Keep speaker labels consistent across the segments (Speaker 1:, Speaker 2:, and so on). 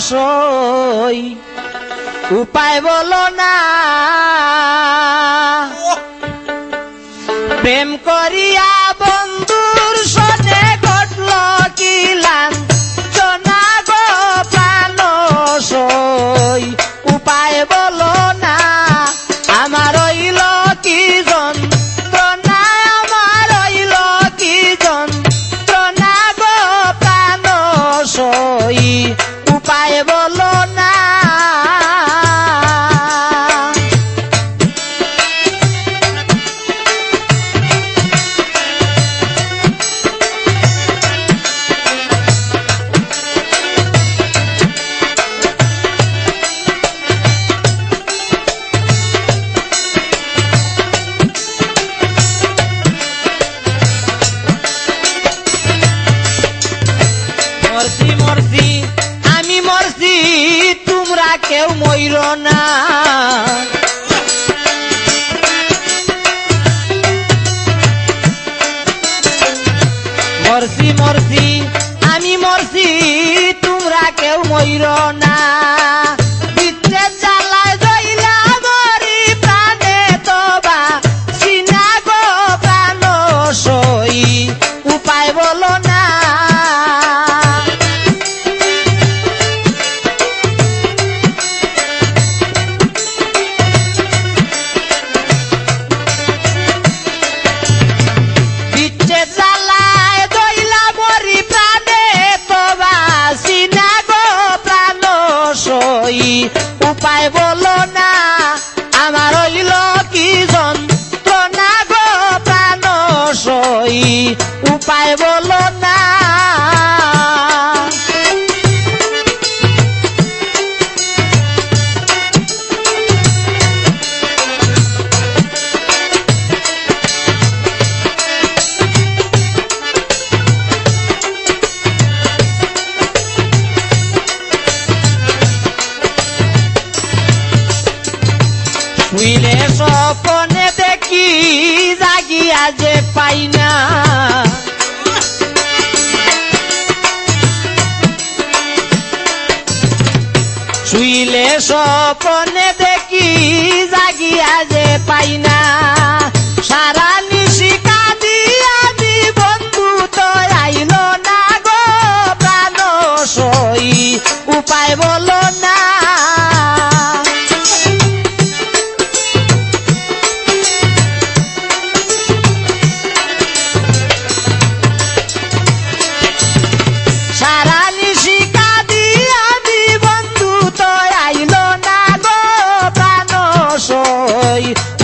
Speaker 1: সই উপায় বলো না প্রেম করিয়া বন্ধুর সনে ঘটল কি লাঞ্ছনা গো প্রাণ সই উপায় বলো না আমার হইল কি যন্ত্রণা আমার হইল কি যন্ত্রণা গো প্রাণ সই উপায় বলো না মরছি মরছি আমি মরছি তোমরা কেউ মইর না মরছি মরছি আমি মরছি তোমরা কেউ মইর না বিচ্ছেদ জ্বালায় জইলা মরি প্রাণে তোবা সিনা গো প্রাণ সই উপায় বলো না উপায় বলো না আমার হইল কি যন্ত্রণা গো প্রাণ সই উপায় বলো না শুইলে স্বপনে দেখি জাগিয়া যে পাই না শুইলে স্বপনে দেখি জাগিয়া যে পাই না সারা নিশি কাঁদিয়া দি বন্ধু তো আইল না গো প্রাণ সই উপায় বলো না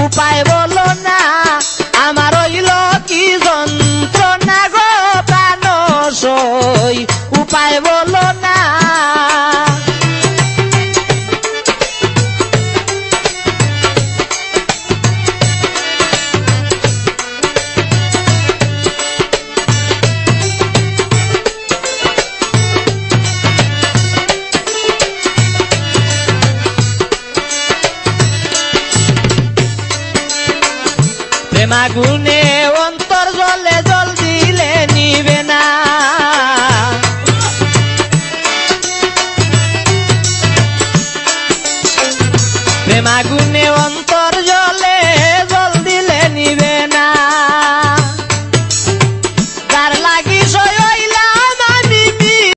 Speaker 1: উপায় বলো না আমার হইল কি যন্ত্রণা গো প্রাণ সই উপায় বলো না প্রেমাগুনে অন্তর জলে জল দিলে নিবে না প্রেমাগুনে অন্তর